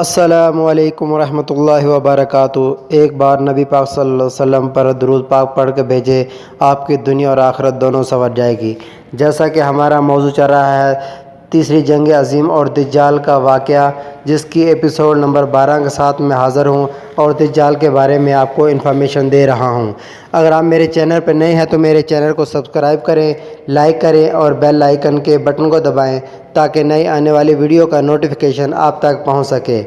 السلام علیکم ورحمۃ اللہ وبرکاتہ۔ ایک بار نبی پاک صلی اللہ علیہ وسلم پر درود پاک پڑھ کے بھیجے، آپ کی دنیا اور آخرت دونوں سنور جائے گی۔ جیسا کہ ہمارا موضوع چل رہا ہے تیسری جنگ عظیم اور دجال کا واقعہ، جس کی ایپیسوڈ نمبر 12 کے ساتھ میں حاضر ہوں اور دجال کے بارے میں آپ کو انفارمیشن دے رہا ہوں۔ اگر آپ میرے چینل پر نئے ہیں تو میرے چینل کو سبسکرائب کریں، لائک کریں اور بیل آئیکن کے بٹن کو دبائیں تاکہ نئی آنے والی ویڈیو کا نوٹیفیکیشن آپ تک پہنچ سکے۔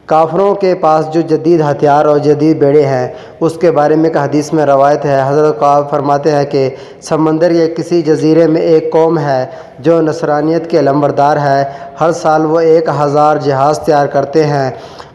کافروں کے پاس جو جدید ہتھیار اور جدید بیڑے ہیں، اس کے بارے میں ایک حدیث میں روایت ہے۔ حضرت کعب فرماتے ہیں کہ سمندر کے کسی جزیرے میں ایک قوم ہے جو نصرانیت کے علمبردار ہے۔ ہر سال وہ 1000 جہاز تیار کرتے ہیں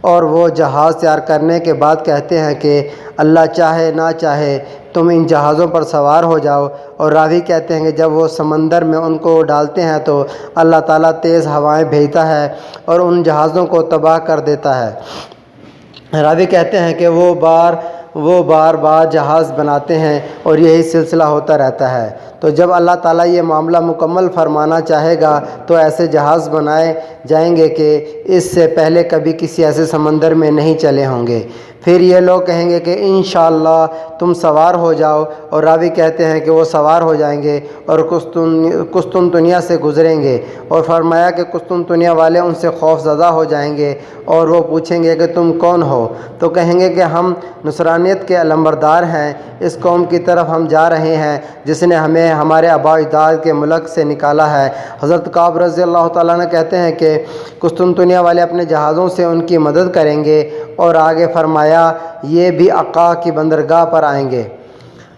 اور وہ جہاز تیار کرنے کے بعد کہتے ہیں کہ اللہ چاہے نہ چاہے تم ان جہازوں پر سوار ہو جاؤ، اور راوی کہتے ہیں کہ جب وہ سمندر میں ان کو ڈالتے ہیں تو اللہ تعالیٰ تیز ہوائیں بھیجتا ہے اور ان جہازوں کو تباہ کر دیتا ہے۔ راوی کہتے ہیں کہ وہ بار بار جہاز بناتے ہیں اور یہی سلسلہ ہوتا رہتا ہے۔ تو جب اللہ تعالیٰ یہ معاملہ مکمل فرمانا چاہے گا تو ایسے جہاز بنائے جائیں گے کہ اس سے پہلے کبھی کسی ایسے سمندر میں نہیں چلے ہوں گے۔ پھر یہ لوگ کہیں گے کہ انشاءاللہ تم سوار ہو جاؤ، اور راوی کہتے ہیں کہ وہ سوار ہو جائیں گے اور قسطنطنیہ سے گزریں گے، اور فرمایا کہ قسطنطنیہ والے ان سے خوف زدہ ہو جائیں گے اور وہ پوچھیں گے کہ تم کون ہو؟ تو کہیں گے کہ ہم نصرانیت کے علمبردار ہیں، اس قوم کی طرف ہم جا رہے ہیں جس نے ہمیں ہمارے آباء و اجداد کے ملک سے نکالا ہے۔ حضرت کعب رضی اللہ تعالیٰ عنہ کہتے ہیں کہ قسطنطنیہ والے اپنے جہازوں سے ان کی مدد کریں گے، اور آگے فرمایا یہ بھی عقا کی بندرگاہ پر آئیں گے۔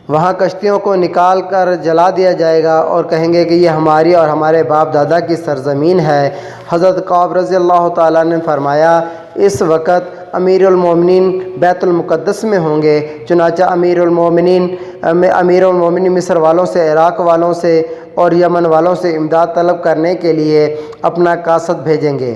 وہاں کشتیوں کو نکال کر جلا دیا جائے گا اور کہیں گے کہ یہ ہماری اور ہمارے باپ دادا کی سرزمین ہے۔ حضرت کعب رضی اللہ تعالیٰ نے فرمایا اس وقت امیر المومنین بیت المقدس میں ہوں گے، چنانچہ امیر المومنین مصر والوں سے، عراق والوں سے اور یمن والوں سے امداد طلب کرنے کے لیے اپنا قاصد بھیجیں گے۔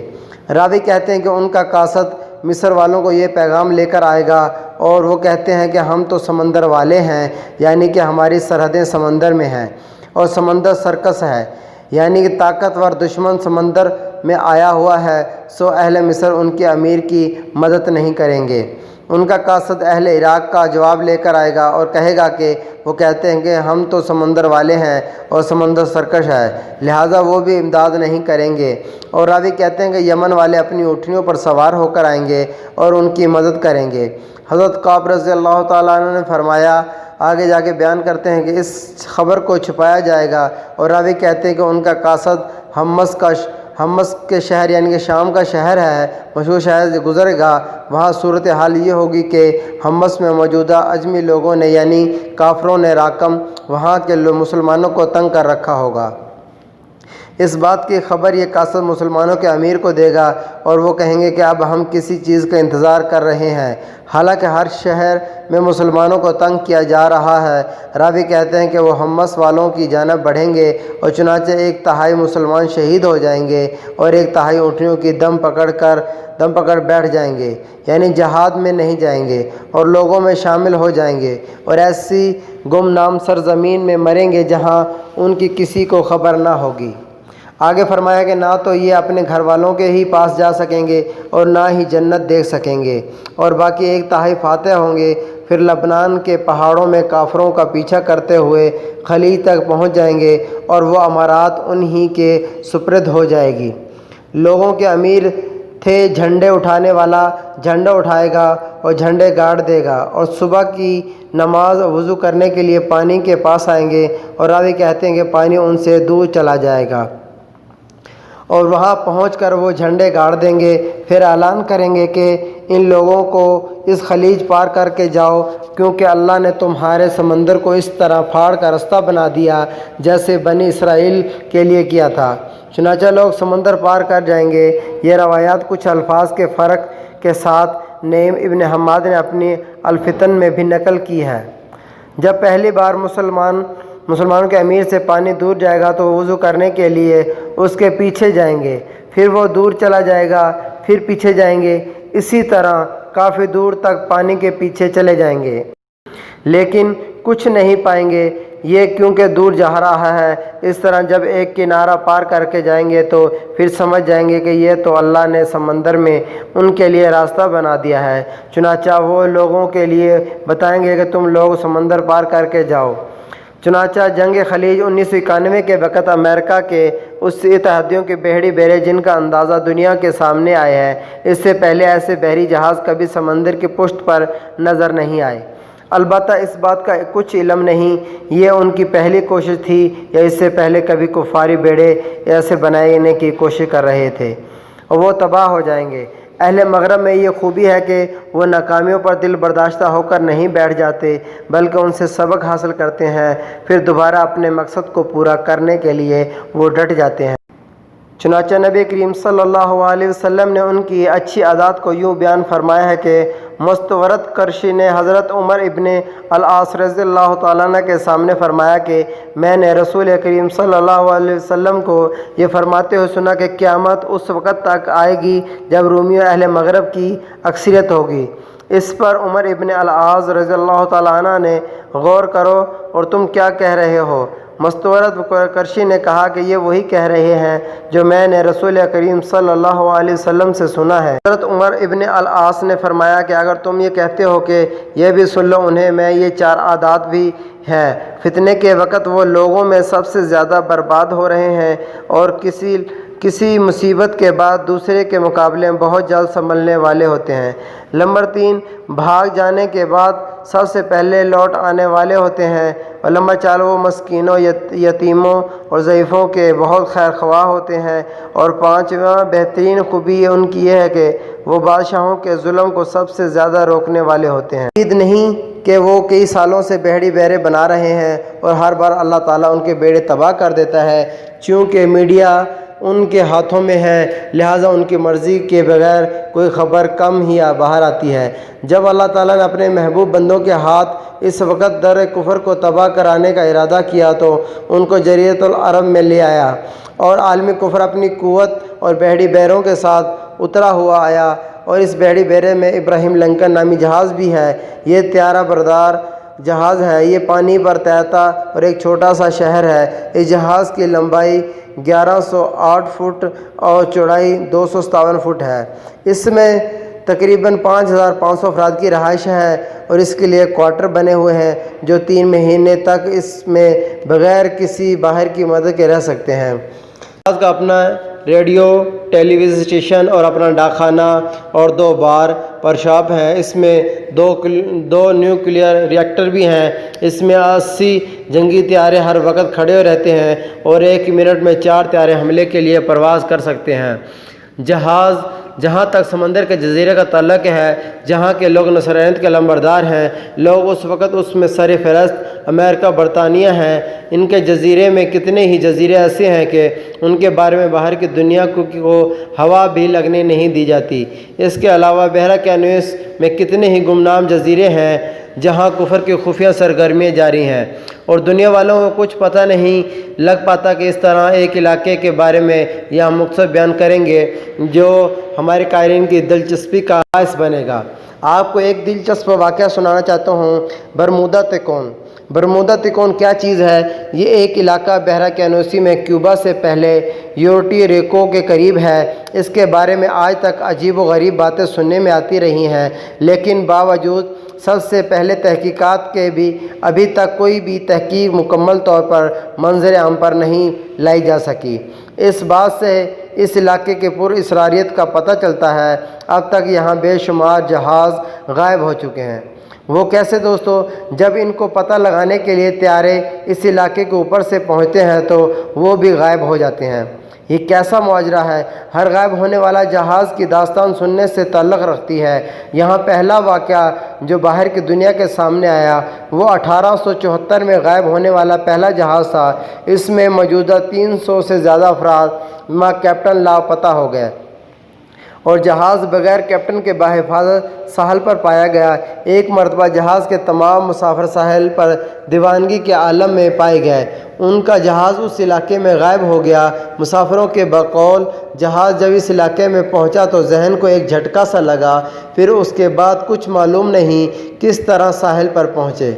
راوی کہتے ہیں کہ ان کا قاصد مصر والوں کو یہ پیغام لے کر آئے گا، اور وہ کہتے ہیں کہ ہم تو سمندر والے ہیں، یعنی کہ ہماری سرحدیں سمندر میں ہیں اور سمندر سرکس ہے، یعنی کہ طاقتور دشمن سمندر میں آیا ہوا ہے، سو اہل مصر ان کے امیر کی مدد نہیں کریں گے۔ ان کا قاصد اہل عراق کا جواب لے کر آئے گا اور کہے گا کہ وہ کہتے ہیں کہ ہم تو سمندر والے ہیں اور سمندر سرکش ہے، لہٰذا وہ بھی امداد نہیں کریں گے۔ اور راوی کہتے ہیں کہ یمن والے اپنی اونٹنیوں پر سوار ہو کر آئیں گے اور ان کی مدد کریں گے۔ حضرت کعب رضی اللہ تعالیٰ عنہ نے فرمایا، آگے جا کے بیان کرتے ہیں کہ اس خبر کو چھپایا جائے گا، اور راوی کہتے ہیں کہ ان کا قاصد حمص کے شہر یعنی کہ شام کا شہر ہے، مشہور شہر سے گزرے گا۔ وہاں صورتحال یہ ہوگی کہ حمص میں موجودہ اجمی لوگوں نے یعنی کافروں نے راکم وہاں کے مسلمانوں کو تنگ کر رکھا ہوگا۔ اس بات کی خبر یہ قاصد مسلمانوں کے امیر کو دے گا، اور وہ کہیں گے کہ اب ہم کسی چیز کا انتظار کر رہے ہیں، حالانکہ ہر شہر میں مسلمانوں کو تنگ کیا جا رہا ہے۔ راوی کہتے ہیں کہ وہ حمص والوں کی جانب بڑھیں گے، اور چنانچہ 1/3 مسلمان شہید ہو جائیں گے اور 1/3 اونٹنیوں کی دم پکڑ بیٹھ جائیں گے، یعنی جہاد میں نہیں جائیں گے اور لوگوں میں شامل ہو جائیں گے، اور ایسی گمنام سرزمین میں مریں گے جہاں ان کی کسی کو خبر نہ ہوگی۔ آگے فرمایا کہ نہ تو یہ اپنے گھر والوں کے ہی پاس جا سکیں گے اور نہ ہی جنت دیکھ سکیں گے، اور باقی 1/3 فاتح ہوں گے۔ پھر لبنان کے پہاڑوں میں کافروں کا پیچھا کرتے ہوئے خلیج تک پہنچ جائیں گے، اور وہ امارات انہی کے سپرد ہو جائے گی۔ لوگوں کے امیر تھے جھنڈے اٹھانے والا، جھنڈا اٹھائے گا اور جھنڈے گاڑ دے گا، اور صبح کی نماز وضو کرنے کے لیے پانی کے پاس آئیں گے، اور راوی کہتے ہیں کہ پانی ان سے دور چلا جائے گا، اور وہاں پہنچ کر وہ جھنڈے گاڑ دیں گے۔ پھر اعلان کریں گے کہ ان لوگوں کو اس خلیج پار کر کے جاؤ، کیونکہ اللہ نے تمہارے سمندر کو اس طرح پھاڑ کر رستہ بنا دیا جیسے بنی اسرائیل کے لیے کیا تھا۔ چنانچہ لوگ سمندر پار کر جائیں گے۔ یہ روایات کچھ الفاظ کے فرق کے ساتھ نعیم ابن حماد نے اپنی الفتن میں بھی نقل کی ہے۔ جب پہلی بار مسلمانوں کے امیر سے پانی دور جائے گا تو وہ وضو کرنے کے لیے اس کے پیچھے جائیں گے، پھر وہ دور چلا جائے گا، پھر پیچھے جائیں گے، اسی طرح کافی دور تک پانی کے پیچھے چلے جائیں گے، لیکن کچھ نہیں پائیں گے۔ یہ کیونکہ دور جا رہا ہے۔ اس طرح جب ایک کنارہ پار کر کے جائیں گے تو پھر سمجھ جائیں گے کہ یہ تو اللہ نے سمندر میں ان کے لیے راستہ بنا دیا ہے۔ چنانچہ وہ لوگوں کے لیے بتائیں گے کہ تم لوگ سمندر پار کر کے جاؤ۔ چنانچہ جنگ خلیج 1991 کے وقت امریکہ کے اس اتحادیوں کے بحری بیڑے جن کا اندازہ دنیا کے سامنے آیا ہے، اس سے پہلے ایسے بحری جہاز کبھی سمندر کی پشت پر نظر نہیں آئے۔ البتہ اس بات کا کچھ علم نہیں یہ ان کی پہلی کوشش تھی یا اس سے پہلے کبھی کفاری بیڑے ایسے بنانے کی کوشش کر رہے تھے، اور وہ تباہ ہو جائیں گے۔ اہل مغرب میں یہ خوبی ہے کہ وہ ناکامیوں پر دل برداشتہ ہو کر نہیں بیٹھ جاتے بلکہ ان سے سبق حاصل کرتے ہیں، پھر دوبارہ اپنے مقصد کو پورا کرنے کے لیے وہ ڈٹ جاتے ہیں۔ چنانچہ نبی کریم صلی اللہ علیہ وسلم نے ان کی اچھی عادات کو یوں بیان فرمایا ہے کہ مستورد کرشی نے حضرت عمر ابن العاص رضی اللہ تعالیٰ عنہ کے سامنے فرمایا کہ میں نے رسول کریم صلی اللہ علیہ وسلم کو یہ فرماتے ہوئے سنا کہ قیامت اس وقت تک آئے گی جب رومیوں اہل مغرب کی اکثریت ہوگی۔ اس پر عمر ابن العاص رضی اللہ تعالیٰ عنہ نے غور کرو اور تم کیا کہہ رہے ہو؟ مستورد کرشی نے کہا کہ یہ وہی کہہ رہے ہیں جو میں نے رسول کریم صلی اللہ علیہ وسلم سے سنا ہے۔ حضرت عمر ابن العاص نے فرمایا کہ اگر تم یہ کہتے ہو کہ یہ بھی سن لو انہیں میں یہ 4 عادات بھی ہیں۔ فتنے کے وقت وہ لوگوں میں سب سے زیادہ برباد ہو رہے ہیں اور کسی مصیبت کے بعد دوسرے کے مقابلے میں بہت جلد سنبھلنے والے ہوتے ہیں۔ نمبر 3، بھاگ جانے کے بعد سب سے پہلے لوٹ آنے والے ہوتے ہیں۔ اور نمبر 4، وہ مسکینوں، یتیموں اور ضعیفوں کے بہت خیر خواہ ہوتے ہیں۔ اور 5واں بہترین خوبی ان کی یہ ہے کہ وہ بادشاہوں کے ظلم کو سب سے زیادہ روکنے والے ہوتے ہیں۔ امید نہیں کہ وہ کئی سالوں سے بحری بیڑے بنا رہے ہیں اور ہر بار اللہ تعالیٰ ان کے بیڑے تباہ کر دیتا ہے، چونکہ میڈیا ان کے ہاتھوں میں ہے، لہٰذا ان کی مرضی کے بغیر کوئی خبر کم ہی باہر آتی ہے۔ جب اللہ تعالیٰ نے اپنے محبوب بندوں کے ہاتھ اس وقت در کفر کو تباہ کرانے کا ارادہ کیا تو ان کو جزیرۃ العرب میں لے آیا اور عالمی کفر اپنی قوت اور بحری بیڑوں کے ساتھ اترا ہوا آیا، اور اس بحری بیڑے میں ابراہیم لنکن نامی جہاز بھی ہے۔ یہ طیارہ بردار جہاز ہے، یہ پانی پر تیرتا اور ایک چھوٹا سا شہر ہے۔ اس جہاز کی لمبائی 1108 فٹ اور چوڑائی 257 فٹ ہے۔ اس میں تقریباً 5500 افراد کی رہائش ہے اور اس کے لیے کوارٹر بنے ہوئے ہیں جو 3 مہینے تک اس میں بغیر کسی باہر کی مدد کے رہ سکتے ہیں۔ جہاز کا اپنا ریڈیو، ٹیلی ویژن اسٹیشن اور اپنا ڈاک خانہ اور 2 بار پر شاپ ہیں۔ اس میں 2 نیوکلیئر ریئیکٹر بھی ہیں۔ اس میں 80 جنگی طیارے ہر وقت کھڑے رہتے ہیں اور 1 منٹ میں 4 طیارے حملے کے لیے پرواز کر سکتے ہیں۔ جہاز جہاں تک سمندر کے جزیرے کا تعلق ہے جہاں کے لوگ نصرانیت کے لمبردار ہیں، لوگ اس وقت اس میں سر فہرست امریکہ برطانیہ ہیں۔ ان کے جزیرے میں کتنے ہی جزیرے ایسے ہیں کہ ان کے بارے میں باہر کی دنیا کو ہوا بھی لگنے نہیں دی جاتی۔ اس کے علاوہ بحیرہ کینوس میں کتنے ہی گمنام جزیرے ہیں جہاں کفر کی خفیہ سرگرمیاں جاری ہیں اور دنیا والوں کو کچھ پتہ نہیں لگ پاتا کہ اس طرح ایک علاقے کے بارے میں یہ ہم مختصر بیان کریں گے جو ہمارے قائرین کی دلچسپی کا باعث بنے گا۔ آپ کو ایک دلچسپ واقعہ سنانا چاہتا ہوں۔ برمودا تکون۔ برمودا تکون کیا چیز ہے؟ یہ ایک علاقہ بحیرہ کینوسی میں کیوبا سے پہلے یورٹی ریکو کے قریب ہے۔ اس کے بارے میں آج تک عجیب و غریب باتیں سننے میں آتی رہی ہیں، لیکن باوجود سب سے پہلے تحقیقات کے بھی ابھی تک کوئی بھی تحقیق مکمل طور پر منظر عام پر نہیں لائی جا سکی۔ اس بات سے اس علاقے کے پر اسراریت کا پتہ چلتا ہے اب تک یہاں بے شمار جہاز غائب ہو چکے ہیں۔ وہ کیسے دوستو؟ جب ان کو پتہ لگانے کے لیے طیارے اس علاقے کے اوپر سے پہنچتے ہیں تو وہ بھی غائب ہو جاتے ہیں۔ یہ کیسا معاجرہ ہے؟ ہر غائب ہونے والا جہاز کی داستان سننے سے تعلق رکھتی ہے۔ یہاں پہلا واقعہ جو باہر کی دنیا کے سامنے آیا وہ 1874 میں غائب ہونے والا پہلا جہاز تھا۔ اس میں موجودہ 300 سے زیادہ افراد مع کیپٹن لاپتہ ہو گئے اور جہاز بغیر کیپٹن کے بحفاظت ساحل پر پایا گیا۔ ایک مرتبہ جہاز کے تمام مسافر ساحل پر دیوانگی کے عالم میں پائے گئے۔ ان کا جہاز اس علاقے میں غائب ہو گیا۔ مسافروں کے بقول جہاز جب اس علاقے میں پہنچا تو ذہن کو ایک جھٹکا سا لگا، پھر اس کے بعد کچھ معلوم نہیں کس طرح ساحل پر پہنچے۔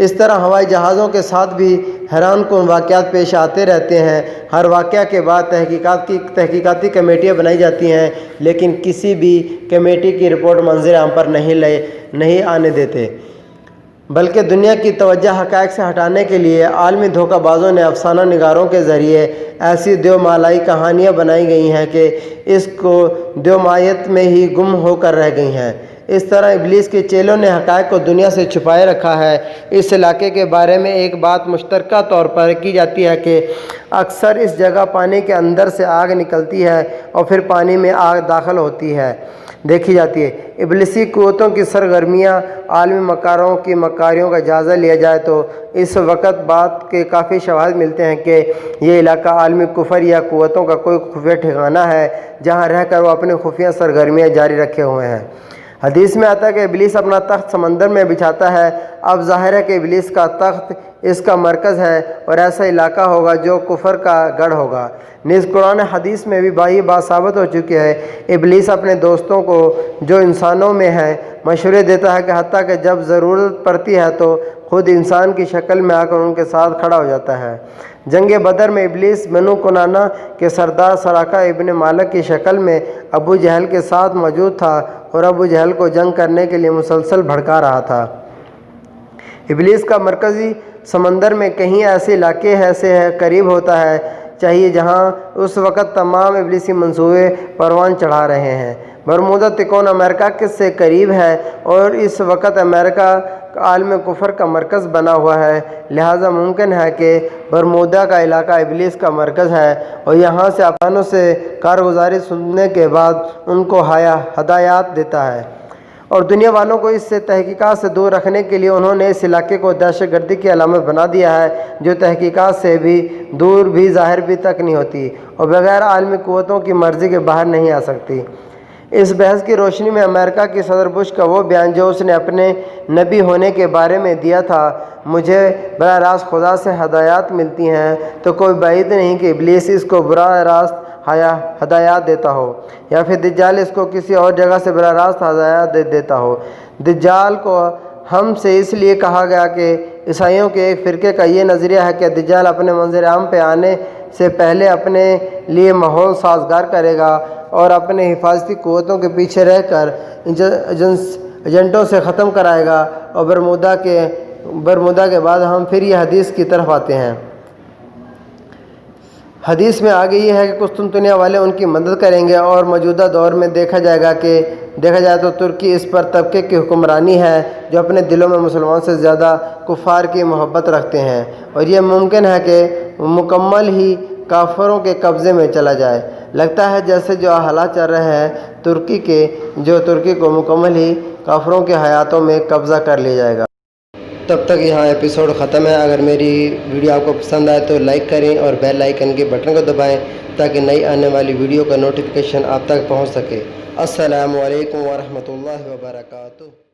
اس طرح ہوائی جہازوں کے ساتھ بھی حیران کن واقعات پیش آتے رہتے ہیں۔ ہر واقعہ کے بعد تحقیقاتی کمیٹیاں بنائی جاتی ہیں، لیکن کسی بھی کمیٹی کی رپورٹ منظر عام پر نہیں آنے دیتے، بلکہ دنیا کی توجہ حقائق سے ہٹانے کے لیے عالمی دھوکہ بازوں نے افسانہ نگاروں کے ذریعے ایسی دیومالائی کہانیاں بنائی گئی ہیں کہ اس کو دیومایت میں ہی گم ہو کر رہ گئی ہیں۔ اس طرح ابلیس کے چیلوں نے حقائق کو دنیا سے چھپائے رکھا ہے۔ اس علاقے کے بارے میں ایک بات مشترکہ طور پر کی جاتی ہے کہ اکثر اس جگہ پانی کے اندر سے آگ نکلتی ہے اور پھر پانی میں آگ داخل ہوتی ہے دیکھی جاتی ہے۔ ابلیسی قوتوں کی سرگرمیاں، عالمی مکاروں کی مکاریوں کا جائزہ لیا جائے تو اس وقت بات کے کافی شواہد ملتے ہیں کہ یہ علاقہ عالمی کفر یا قوتوں کا کوئی خفیہ ٹھکانہ ہے جہاں رہ کر وہ اپنی خفیہ سرگرمیاں جاری رکھے ہوئے ہیں۔ حدیث میں آتا ہے کہ ابلیس اپنا تخت سمندر میں بچھاتا ہے۔ اب ظاہر ہے کہ ابلیس کا تخت اس کا مرکز ہے اور ایسا علاقہ ہوگا جو کفر کا گڑھ ہوگا۔ نیز قرآن حدیث میں بھی یہ بات ثابت ہو چکی ہے۔ ابلیس اپنے دوستوں کو جو انسانوں میں ہیں مشورے دیتا ہے کہ حتیٰ کہ جب ضرورت پڑتی ہے تو خود انسان کی شکل میں آ کر ان کے ساتھ کھڑا ہو جاتا ہے۔ جنگ بدر میں ابلیس بنو کنانہ کے سردار سراقہ ابن مالک کی شکل میں ابو جہل کے ساتھ موجود تھا اور ابو جہل کو جنگ کرنے کے لیے مسلسل بھڑکا رہا تھا۔ ابلیس کا مرکزی سمندر میں کہیں ایسے علاقے سے قریب ہوتا ہے چاہیے جہاں اس وقت تمام ابلیسی منصوبے پروان چڑھا رہے ہیں۔ برمودا تکون امریکہ سے قریب ہے اور اس وقت امریکہ عالم کفر کا مرکز بنا ہوا ہے، لہٰذا ممکن ہے کہ برمودا کا علاقہ ابلیس کا مرکز ہے اور یہاں سے افغانوں سے کارگزاری سننے کے بعد ان کو ہدایات دیتا ہے، اور دنیا والوں کو اس سے تحقیقات سے دور رکھنے کے لیے انہوں نے اس علاقے کو دہشت گردی کی علامت بنا دیا ہے جو تحقیقات سے بھی دور بھی ظاہر بھی تک نہیں ہوتی اور بغیر عالمی قوتوں کی مرضی کے باہر نہیں آ سکتی۔ اس بحث کی روشنی میں امریکہ کی صدر بش کا وہ بیان جو اس نے اپنے نبی ہونے کے بارے میں دیا تھا، مجھے براہ راست خدا سے ہدایات ملتی ہیں، تو کوئی بعید نہیں کہ ابلیس اس کو براہ راست ہدایات دیتا ہو، یا پھر دجال اس کو کسی اور جگہ سے براہ راست ہدایات دیتا ہو۔ دجال کو ہم سے اس لیے کہا گیا کہ عیسائیوں کے ایک فرقے کا یہ نظریہ ہے کہ دجال اپنے منظر عام پہ آنے سے پہلے اپنے لیے ماحول سازگار کرے گا اور اپنے حفاظتی قوتوں کے پیچھے رہ کر ایجنٹوں سے ختم کرائے گا، اور برمودا کے بعد ہم پھر یہ حدیث کی طرف آتے ہیں۔ حدیث میں آگے یہ ہے کہ قسطنطنیہ والے ان کی مدد کریں گے، اور موجودہ دور میں دیکھا جائے تو ترکی اس پر طبقے کی حکمرانی ہے جو اپنے دلوں میں مسلمان سے زیادہ کفار کی محبت رکھتے ہیں، اور یہ ممکن ہے کہ مکمل ہی کافروں کے قبضے میں چلا جائے۔ لگتا ہے جیسے جو حالات چل رہے ہیں ترکی کو مکمل ہی کافروں کے حیاتوں میں قبضہ کر لیا جائے گا۔ تب تک یہاں ایپیسوڈ ختم ہے۔ اگر میری ویڈیو آپ کو پسند آئے تو لائک کریں اور بیل آئیکن کے بٹن کو دبائیں تاکہ نئی آنے والی ویڈیو کا نوٹیفیکیشن آپ تک پہنچ سکے۔ السلام علیکم ورحمۃ اللہ وبرکاتہ۔